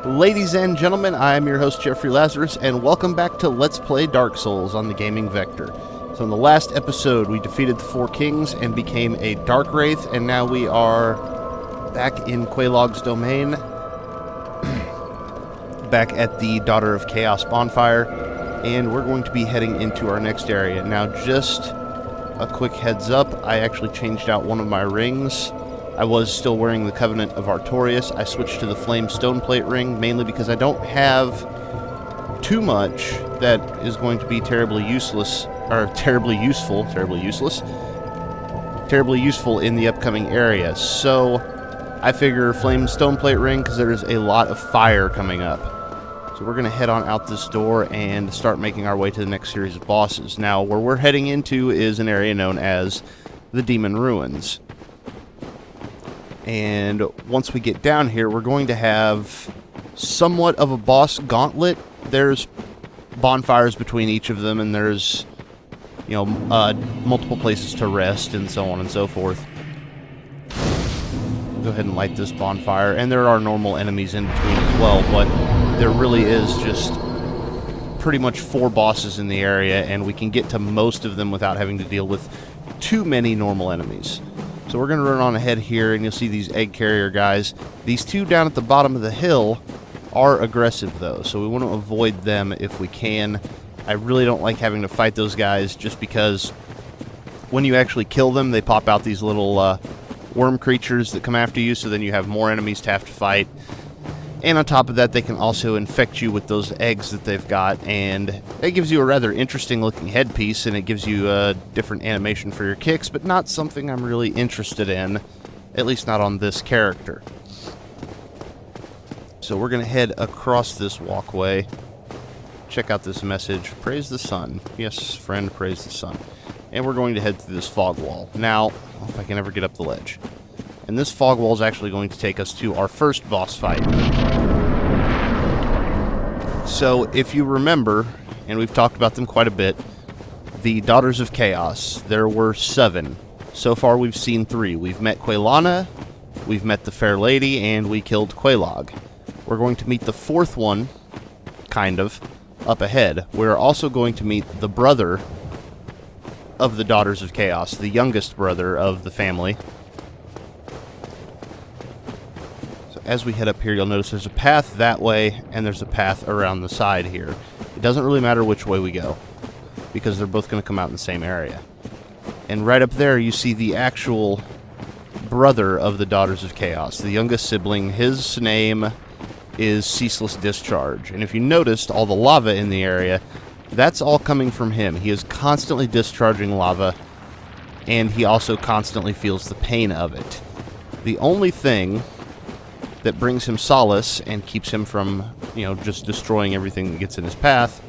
Ladies and gentlemen, I am your host Jeffrey Lazarus, and welcome back to Let's Play Dark Souls on the Gaming Vector. So in the last episode, we defeated the Four Kings and became a Dark Wraith, and now we are back in Quelaag's domain, back at the Daughter of Chaos bonfire, and we're going to be heading into our next area. Now, just a quick heads up, I actually changed out one of my rings. I was still wearing the Covenant of Artorias. I switched to the Flame Stoneplate ring, mainly because I don't have too much that is going to be terribly useless in the upcoming area. So I figure Flame Stoneplate ring because there's a lot of fire coming up. So we're going to head on out this door and start making our way to the next series of bosses. Now, where we're heading into is an area known as the Demon Ruins. And once we get down here, we're going to have somewhat of a boss gauntlet. There's bonfires between each of them, and there's, multiple places to rest, and so on and so forth. Go ahead and light this bonfire, and there are normal enemies in between as well, but there really is just pretty much 4 bosses in the area, and we can get to most of them without having to deal with too many normal enemies. So we're going to run on ahead here, and you'll see these egg carrier guys. These two down at the bottom of the hill are aggressive, though, so we want to avoid them if we can. I really don't like having to fight those guys, just because when you actually kill them, they pop out these little worm creatures that come after you, so then you have more enemies to have to fight. And on top of that, they can also infect you with those eggs that they've got, and it gives you a rather interesting looking headpiece, and it gives you a different animation for your kicks, but not something I'm really interested in, at least not on this character. So we're going to head across this walkway, check out this message, praise the sun. Yes, friend, praise the sun. And we're going to head through this fog wall. Now, if I can ever get up the ledge. And this fog wall is actually going to take us to our first boss fight. So, if you remember, and we've talked about them quite a bit, the Daughters of Chaos, there were 7. So far we've seen 3. We've met Quelana, we've met the Fair Lady, and we killed Quelaag. We're going to meet the 4th one, kind of, up ahead. We're also going to meet the brother of the Daughters of Chaos, the youngest brother of the family. As we head up here, you'll notice there's a path that way, and there's a path around the side here. It doesn't really matter which way we go, because they're both going to come out in the same area. And right up there, you see the actual brother of the Daughters of Chaos, the youngest sibling. His name is Ceaseless Discharge. And if you noticed all the lava in the area, that's all coming from him. He is constantly discharging lava, and he also constantly feels the pain of it. The only thing that brings him solace and keeps him from, just destroying everything that gets in his path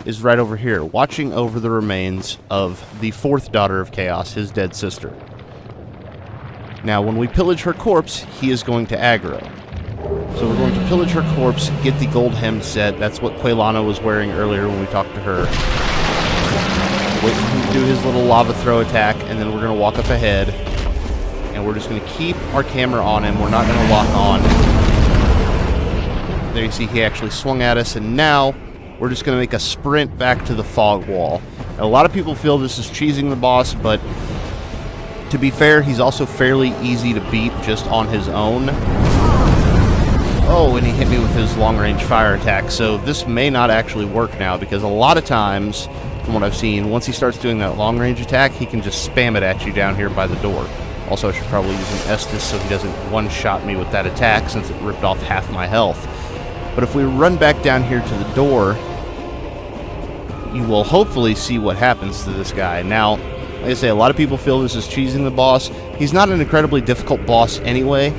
is right over here, watching over the remains of the 4th Daughter of Chaos, his dead sister. Now, when we pillage her corpse, he is going to aggro. So we're going to pillage her corpse, get the gold hem set. That's what Quelana was wearing earlier when we talked to her. Wait for him to do his little lava throw attack, and then we're going to walk up ahead. And we're just going to keep our camera on him. We're not going to lock on. There you see he actually swung at us, and now we're just going to make a sprint back to the fog wall. Now, a lot of people feel this is cheesing the boss, but to be fair, he's also fairly easy to beat just on his own. Oh, and he hit me with his long-range fire attack, so this may not actually work now, because a lot of times, from what I've seen, once he starts doing that long-range attack, he can just spam it at you down here by the door. Also, I should probably use an Estus so he doesn't one-shot me with that attack, since it ripped off half my health. But if we run back down here to the door, you will hopefully see what happens to this guy. Now, like I say, a lot of people feel this is cheesing the boss. He's not an incredibly difficult boss anyway.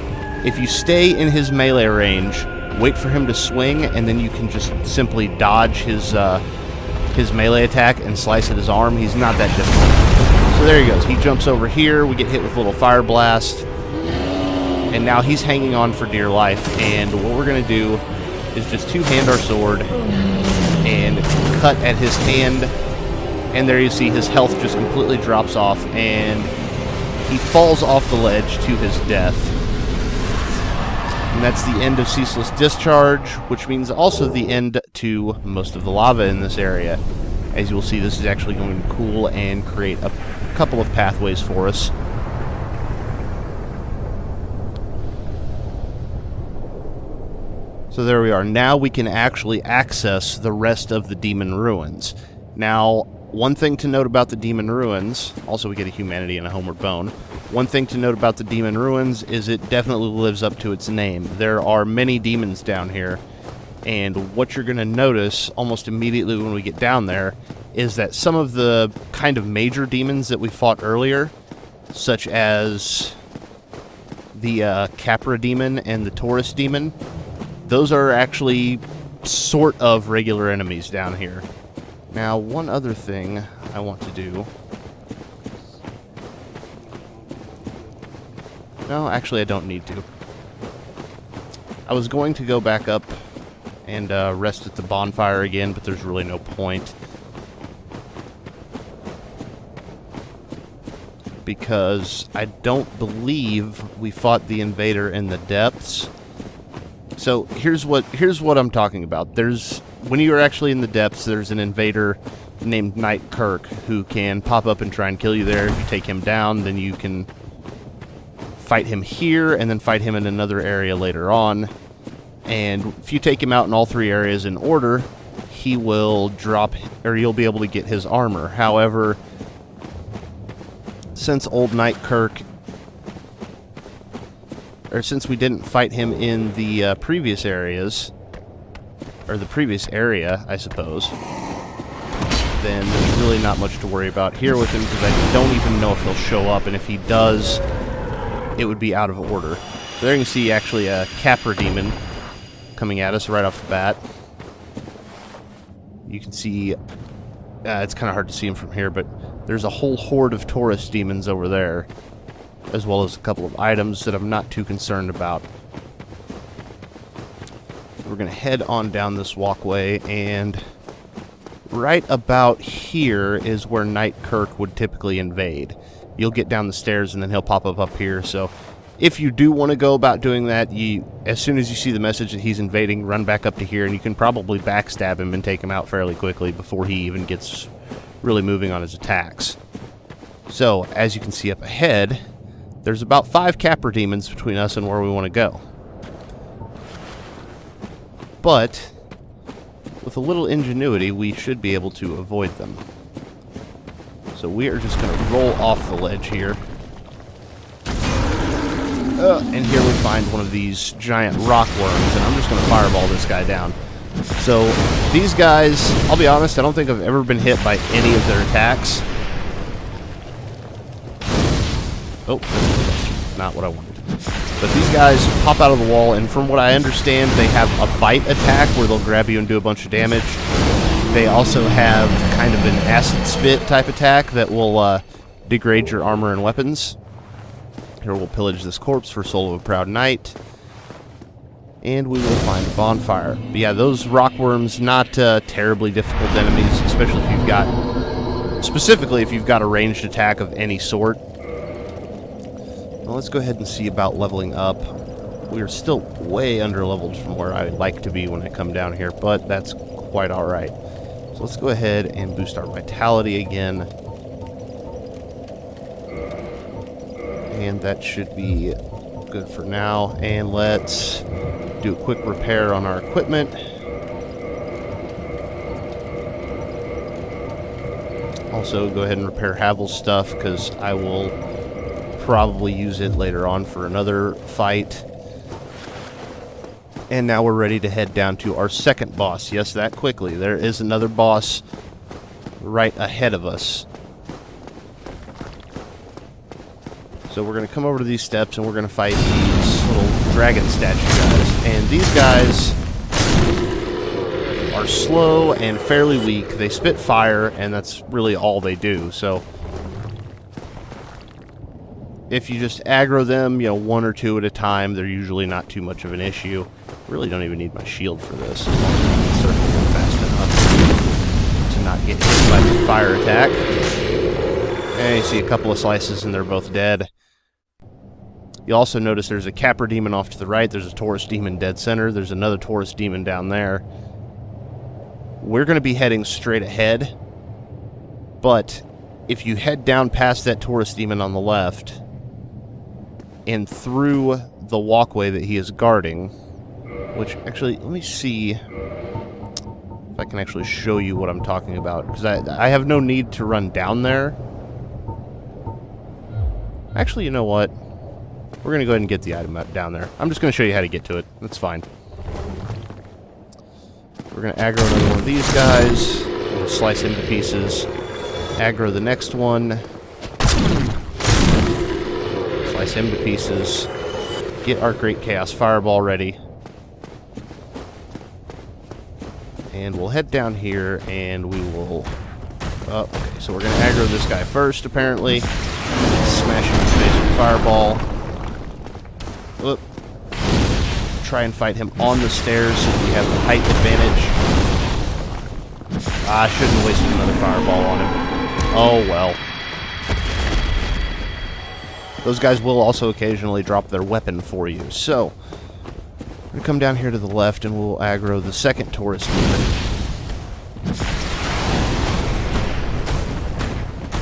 If you stay in his melee range, wait for him to swing, and then you can just simply dodge his melee attack and slice at his arm. He's not that difficult. So there he goes. He jumps over here. We get hit with a little fire blast. And now he's hanging on for dear life. And what we're going to do is just two-hand our sword and cut at his hand. And there you see his health just completely drops off. And he falls off the ledge to his death. And that's the end of Ceaseless Discharge, which means also the end to most of the lava in this area. As you will see, this is actually going to cool and create a couple of pathways for us. So there we are. Now we can actually access the rest of the Demon Ruins. Now, one thing to note about the Demon Ruins, also we get a humanity and a homeward bone. One thing to note about the Demon Ruins is it definitely lives up to its name. There are many demons down here, and what you're going to notice almost immediately when we get down there is that some of the kind of major demons that we fought earlier, such as the Capra Demon and the Taurus Demon, those are actually sort of regular enemies down here. Now, one other thing I want to do... No, actually I don't need to. I was going to go back up and rest at the bonfire again, but there's really no point. Because I don't believe we fought the invader in the depths. So here's what I'm talking about. When you're actually in the depths, there's an invader named Knight Kirk who can pop up and try and kill you there. If you take him down, then you can fight him here and then fight him in another area later on. And if you take him out in all three areas in order, he will drop, or you'll be able to get his armor. However, since old Knight Kirk, or since we didn't fight him in the previous areas, or the previous area, I suppose, then there's really not much to worry about here with him, because I don't even know if he'll show up, and if he does, it would be out of order. So there you can see actually a Capra Demon coming at us right off the bat. You can see, it's kind of hard to see him from here, but there's a whole horde of Taurus Demons over there, as well as a couple of items that I'm not too concerned about. We're going to head on down this walkway, and right about here is where Knight Kirk would typically invade. You'll get down the stairs, and then he'll pop up here, so if you do want to go about doing that, as soon as you see the message that he's invading, run back up to here, and you can probably backstab him and take him out fairly quickly before he even gets really moving on his attacks. So, as you can see up ahead, there's about 5 Capra Demons between us and where we want to go. But with a little ingenuity, we should be able to avoid them. So we are just going to roll off the ledge here. And here we find one of these giant rock worms, and I'm just going to fireball this guy down. So these guys, I'll be honest, I don't think I've ever been hit by any of their attacks. Oh, that's not what I wanted. But these guys pop out of the wall, and from what I understand, they have a bite attack where they'll grab you and do a bunch of damage. They also have kind of an acid spit type attack that will degrade your armor and weapons. Here we'll pillage this corpse for Soul of a Proud Knight. And we will find a bonfire. But yeah, those rock worms, not terribly difficult enemies, especially if you've got... Specifically, if you've got a ranged attack of any sort. Well, let's go ahead and see about leveling up. We are still way under-leveled from where I would like to be when I come down here, but that's quite alright. So let's go ahead and boost our vitality again. And that should be good for now. And let's do a quick repair on our equipment. Also, go ahead and repair Havel's stuff, because I will probably use it later on for another fight. And now we're ready to head down to our second boss. Yes, that quickly. There is another boss right ahead of us. So we're going to come over to these steps, and we're going to fight these little dragon statue guys. And these guys are slow and fairly weak. They spit fire, and that's really all they do. So if you just aggro them, one or two at a time, they're usually not too much of an issue. Really don't even need my shield for this. As long as I can circle them fast enough to not get hit by the fire attack. And you see a couple of slices, and they're both dead. You'll also notice there's a Capra Demon off to the right. There's a Taurus Demon dead center. There's another Taurus Demon down there. We're going to be heading straight ahead. But if you head down past that Taurus Demon on the left and through the walkway that he is guarding, which actually, let me see if I can actually show you what I'm talking about. Because I have no need to run down there. Actually, you know what? We're going to go ahead and get the item down there. I'm just going to show you how to get to it. That's fine. We're going to aggro another one of these guys. We'll slice him to pieces. Aggro the next one. Slice him to pieces. Get our Great Chaos Fireball ready. And we'll head down here and we will... okay, so we're going to aggro this guy first, apparently. Smash him in the face with Fireball. Whoop. Try and fight him on the stairs so we have the height advantage. I shouldn't have wasted another Fireball on him. Oh well. Those guys will also occasionally drop their weapon for you. So, we're going to come down here to the left and we'll aggro the second Taurus Demon.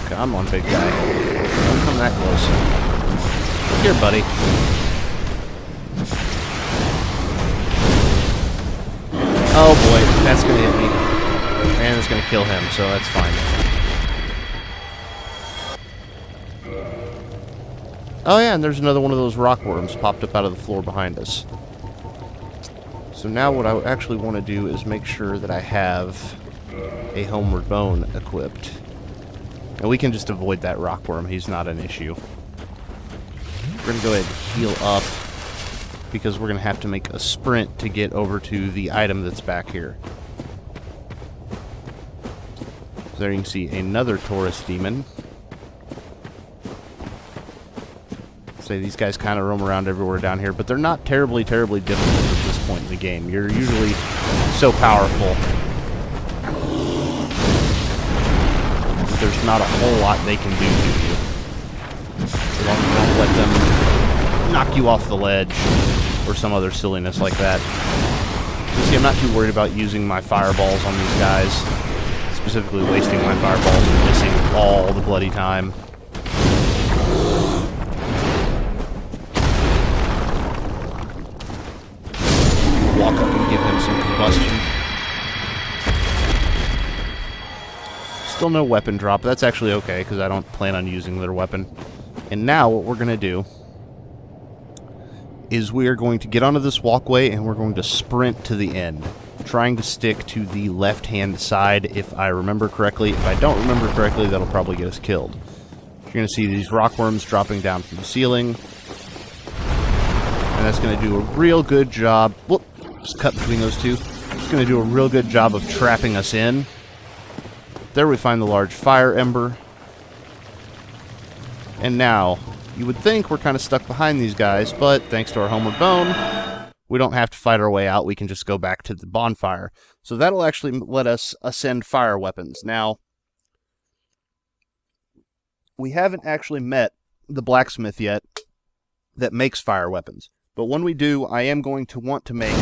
Come on, big guy. Don't come that close. Look here, buddy. Oh boy, that's going to hit me. And it's going to kill him, so that's fine. Oh yeah, and there's another one of those rock worms popped up out of the floor behind us. So now what I actually want to do is make sure that I have a Homeward Bone equipped. And we can just avoid that rock worm, he's not an issue. We're going to go ahead and heal up, because we're going to have to make a sprint to get over to the item that's back here. So there you can see another Taurus Demon. Say these guys kind of roam around everywhere down here, but they're not terribly difficult at this point in the game. You're usually so powerful. There's not a whole lot they can do to you. As long as you don't let them knock you off the ledge or some other silliness like that. You see, I'm not too worried about using my fireballs on these guys. Specifically wasting my fireballs and missing all the bloody time. Walk up and give him some combustion. Still no weapon drop. That's actually okay, because I don't plan on using their weapon. And now what we're going to do is we are going to get onto this walkway and we're going to sprint to the end, trying to stick to the left-hand side if I remember correctly. If I don't remember correctly, that'll probably get us killed. You're going to see these rock worms dropping down from the ceiling. And that's going to do a real good job. Whoop, just cut between those two. It's going to do a real good job of trapping us in. There we find the large fire ember. And now, you would think we're kind of stuck behind these guys, but thanks to our Homeward Bone, we don't have to fight our way out. We can just go back to the bonfire. So that'll actually let us ascend fire weapons. Now, we haven't actually met the blacksmith yet that makes fire weapons. But when we do, I am going to want to make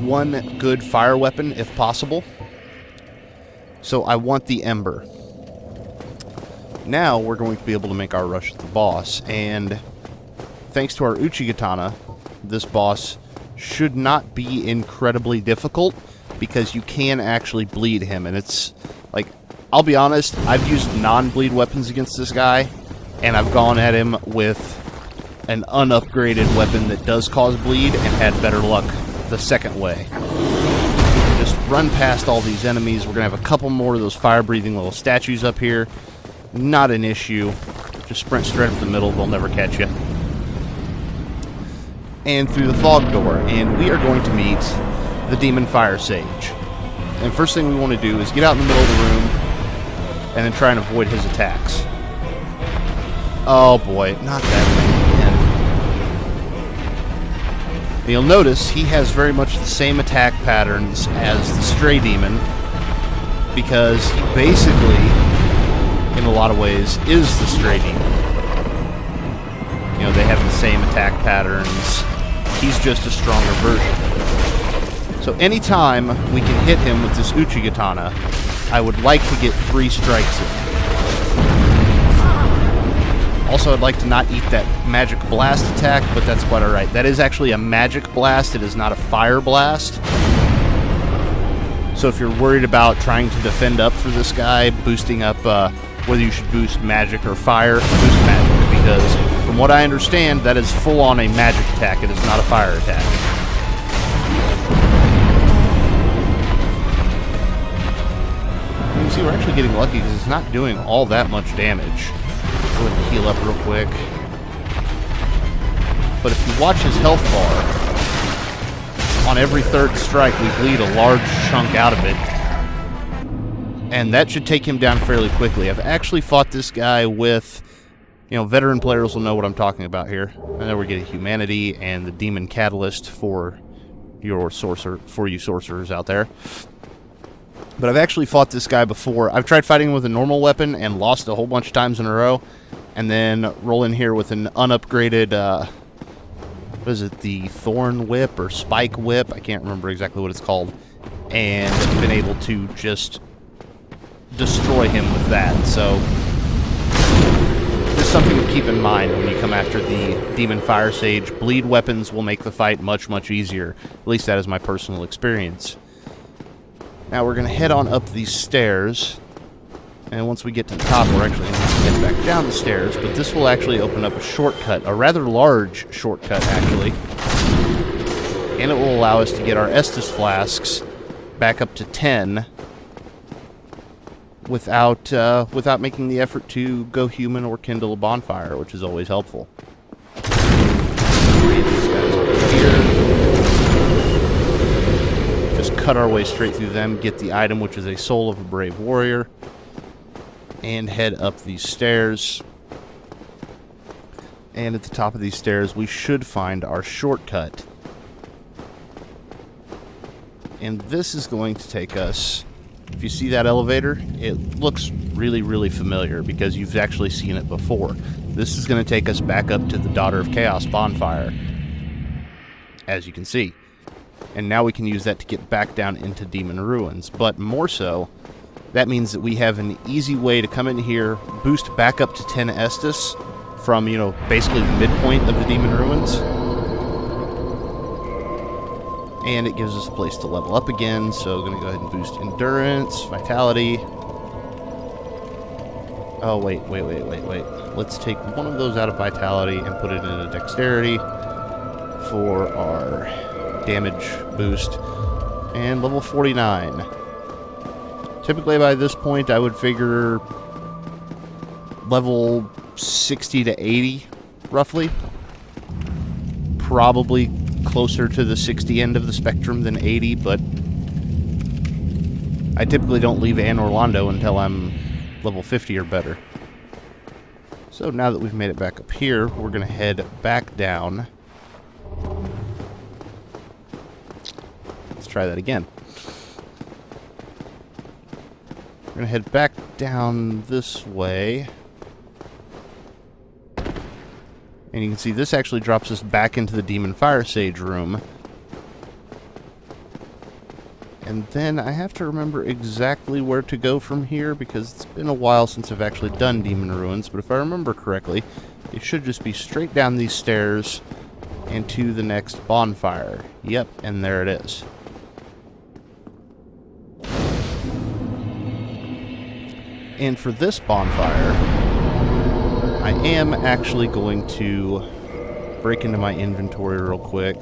one good fire weapon if possible. So I want the Ember. Now we're going to be able to make our rush at the boss, and thanks to our Uchigatana, this boss should not be incredibly difficult, because you can actually bleed him, and it's, like, I'll be honest, I've used non-bleed weapons against this guy, and I've gone at him with an unupgraded weapon that does cause bleed, and had better luck the second way. Just run past all these enemies. We're going to have a couple more of those fire-breathing little statues up here. Not an issue. Just sprint straight up the middle. They'll never catch you. And through the fog door. And we are going to meet the Demon Firesage. And first thing we want to do is get out in the middle of the room and then try and avoid his attacks. Oh boy, not that thing again. And you'll notice he has very much the same attack patterns as the Stray Demon, because he basically, in a lot of ways, is the Stray Demon. You know, they have the same attack patterns. He's just a stronger version. So anytime we can hit him with this Uchigatana, I would like to get 3 strikes in. Also, I'd like to not eat that magic blast attack, but that's quite alright. That is actually a magic blast, it is not a fire blast. So if you're worried about trying to defend up for this guy, boosting up whether you should boost magic or fire, boost magic, because from what I understand, that is full on a magic attack, it is not a fire attack. You can see we're actually getting lucky because it's not doing all that much damage. Go ahead and heal up real quick. But if you watch his health bar, on every 3rd strike we bleed a large chunk out of it. And that should take him down fairly quickly. I've actually fought this guy with, you know, veteran players will know what I'm talking about here. I know we're getting Humanity and the Demon Catalyst for you sorcerers out there. But I've actually fought this guy before. I've tried fighting him with a normal weapon and lost a whole bunch of times in a row. And then roll in here with an unupgraded, what is it, the Thorn Whip or Spike Whip? I can't remember exactly what it's called. And been able to just destroy him with that. So, just something to keep in mind when you come after the Demon Firesage. Bleed weapons will make the fight much, much easier. At least that is my personal experience. Now we're going to head on up these stairs, and once we get to the top, we're actually going to head back down the stairs, but this will actually open up a shortcut, a rather large shortcut, actually, and it will allow us to get our Estus flasks back up to 10 without making the effort to go human or kindle a bonfire, which is always helpful. Three of these guys over here. Just cut our way straight through them, get the item, which is a Soul of a Brave Warrior, and head up these stairs. And at the top of these stairs, we should find our shortcut. And this is going to take us, if you see that elevator, it looks really, really familiar because you've actually seen it before. This is going to take us back up to the Daughter of Chaos bonfire, as you can see. And now we can use that to get back down into Demon Ruins. But more so, that means that we have an easy way to come in here, boost back up to 10 Estus from, you know, basically the midpoint of the Demon Ruins. And it gives us a place to level up again, so I'm going to go ahead and boost Endurance, Vitality. Oh, wait. Let's take one of those out of Vitality and put it into Dexterity for our damage boost. And level 49. Typically by this point I would figure level 60 to 80, roughly. Probably closer to the 60 end of the spectrum than 80, but I typically don't leave Anne Orlando until I'm level 50 or better. So now that we've made it back up here, we're going to head back down. Let's try that again. We're going to head back down this way. And you can see this actually drops us back into the Demon Firesage room. And then I have to remember exactly where to go from here because it's been a while since I've actually done Demon Ruins. But if I remember correctly, it should just be straight down these stairs and to the next bonfire. Yep, and there it is. And for this bonfire, I am actually going to break into my inventory real quick.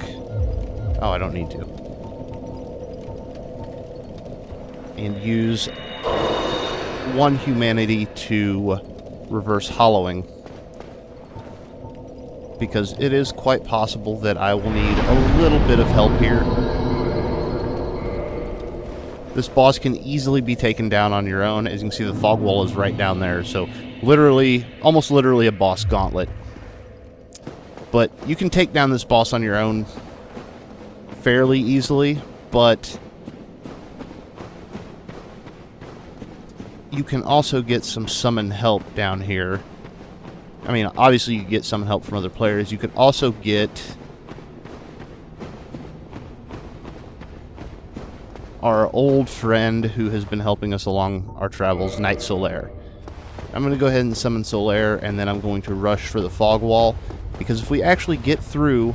Oh, I don't need to. And use one humanity to reverse hollowing. Because it is quite possible that I will need a little bit of help here. This boss can easily be taken down on your own. As you can see, the fog wall is right down there. So literally, almost literally a boss gauntlet. But you can take down this boss on your own fairly easily, but you can also get some summon help down here. I mean, obviously you get some help from other players. You could also get our old friend who has been helping us along our travels, Knight Solaire. I'm going to go ahead and summon Solaire, and then I'm going to rush for the fog wall, because if we actually get through...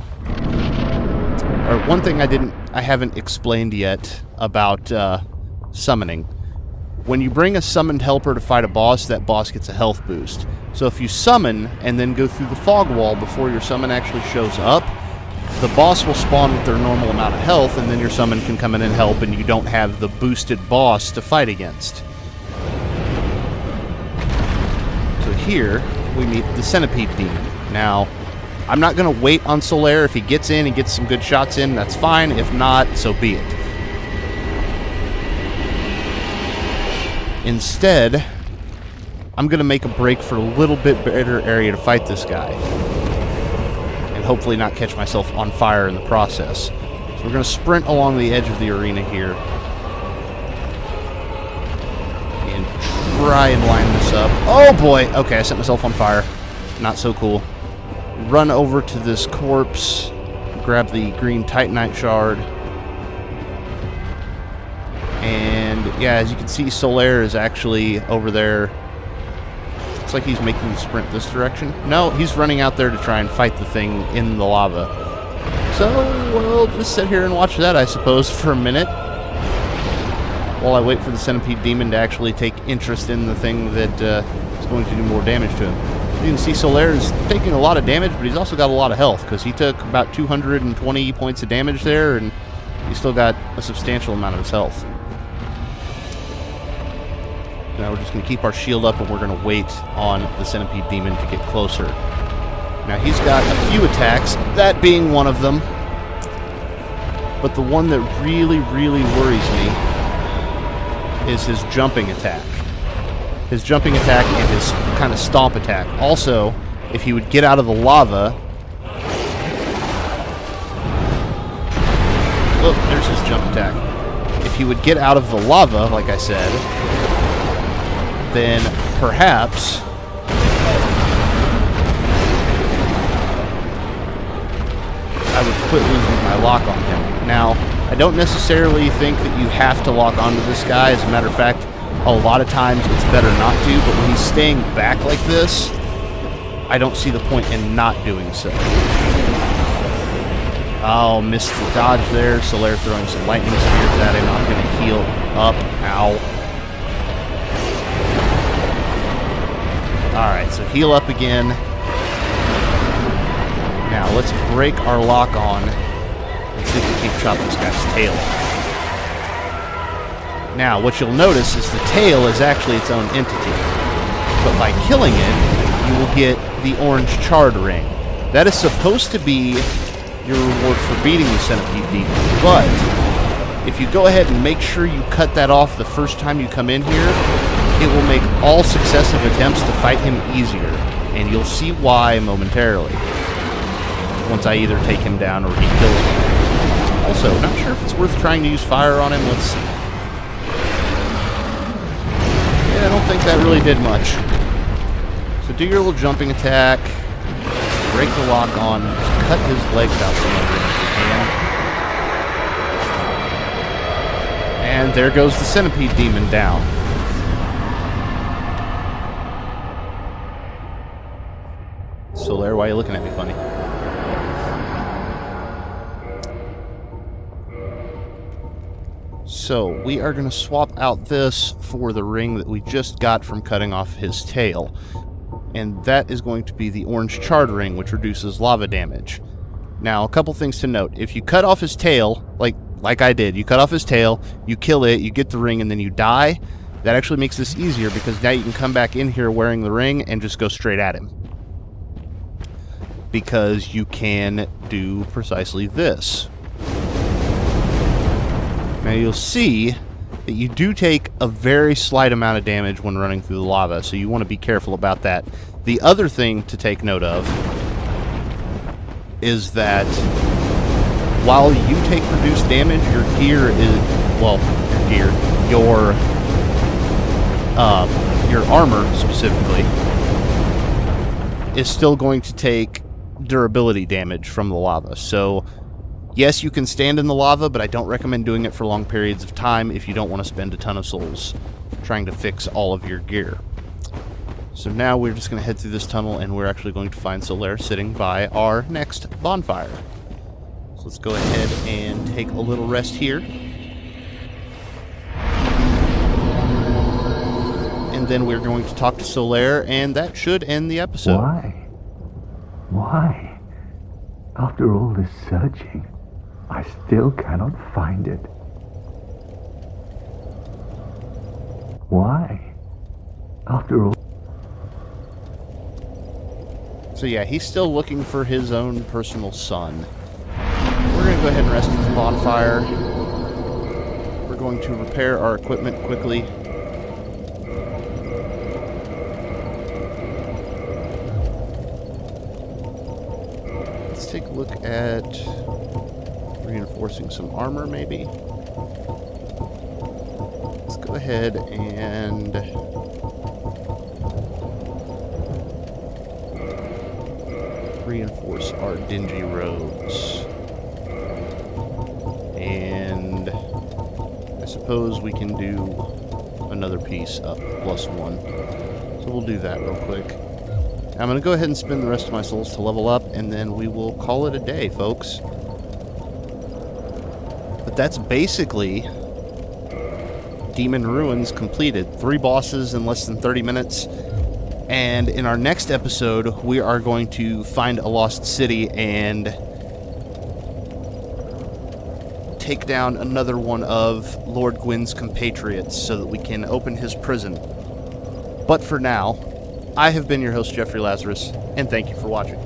Or one thing I haven't explained yet about summoning. When you bring a summoned helper to fight a boss, that boss gets a health boost. So if you summon and then go through the fog wall before your summon actually shows up, the boss will spawn with their normal amount of health, and then your summon can come in and help, and you don't have the boosted boss to fight against. So here, we meet the Centipede Demon. Now, I'm not going to wait on Solaire. If he gets in and gets some good shots in, that's fine. If not, so be it. Instead, I'm going to make a break for a little bit better area to fight this guy. And hopefully not catch myself on fire in the process. So we're going to sprint along the edge of the arena here. And try and line this up. Oh boy! Okay, I set myself on fire. Not so cool. Run over to this corpse. Grab the green Titanite shard. And yeah, as you can see, Solaire is actually over there. Looks like he's making the sprint this direction. No, he's running out there to try and fight the thing in the lava. So, we'll just sit here and watch that, I suppose, for a minute. While I wait for the Centipede Demon to actually take interest in the thing that is going to do more damage to him. You can see Solaire is taking a lot of damage, but he's also got a lot of health, because he took about 220 points of damage there, and he's still got a substantial amount of his health. Now we're just going to keep our shield up, and we're going to wait on the Centipede Demon to get closer. Now he's got a few attacks, that being one of them. But the one that really, really worries me is his jumping attack. His jumping attack and his kind of stomp attack. Also, if he would get out of the lava... Oh, there's his jump attack. If he would get out of the lava, like I said... then perhaps I would quit losing my lock on him. Now, I don't necessarily think that you have to lock onto this guy. As a matter of fact, a lot of times it's better not to, but when he's staying back like this, I don't see the point in not doing so. Oh, missed the dodge there. Solaire throwing some lightning spears at him. I'm going to heal up. Ow. Alright, so heal up again. Now, let's break our lock on and see if we can chop this guy's tail off. Now, what you'll notice is the tail is actually its own entity. But by killing it, you will get the orange charred ring. That is supposed to be your reward for beating the Centipede Demon. But, if you go ahead and make sure you cut that off the first time you come in here, it will make all successive attempts to fight him easier, and you'll see why momentarily, once I either take him down or he kills me. Also, not sure if it's worth trying to use fire on him. Let's see. Yeah, I don't think that really did much. So do your little jumping attack, break the lock on, just cut his legs out from under him if you can. And there goes the Centipede Demon down. Solaire, why are you looking at me funny? So, we are going to swap out this for the ring that we just got from cutting off his tail. And that is going to be the orange charred ring, which reduces lava damage. Now, a couple things to note. If you cut off his tail, like I did, you cut off his tail, you kill it, you get the ring, and then you die, that actually makes this easier, because now you can come back in here wearing the ring and just go straight at him. Because you can do precisely this. Now you'll see that you do take a very slight amount of damage when running through the lava, so you want to be careful about that. The other thing to take note of is that while you take reduced damage, your gear is, well, your armor specifically is still going to take durability damage from the lava. So, yes, you can stand in the lava, but I don't recommend doing it for long periods of time if you don't want to spend a ton of souls trying to fix all of your gear. So now we're just going to head through this tunnel, and we're actually going to find Solaire sitting by our next bonfire. So let's go ahead and take a little rest here. And then we're going to talk to Solaire, and that should end the episode. Why? Why? After all this searching, I still cannot find it. Why? After all... So yeah, he's still looking for his own personal son. We're going to go ahead and rest at the bonfire. We're going to repair our equipment quickly. Let's take a look at reinforcing some armor, maybe. Let's go ahead and... reinforce our dingy roads. And I suppose we can do another piece up, +1. So we'll do that real quick. I'm going to go ahead and spend the rest of my souls to level up, and then we will call it a day, folks. But that's basically Demon Ruins completed. 3 bosses in less than 30 minutes. And in our next episode, we are going to find a lost city and take down another one of Lord Gwyn's compatriots so that we can open his prison. But for now, I have been your host, Jeffrey Lazarus, and thank you for watching.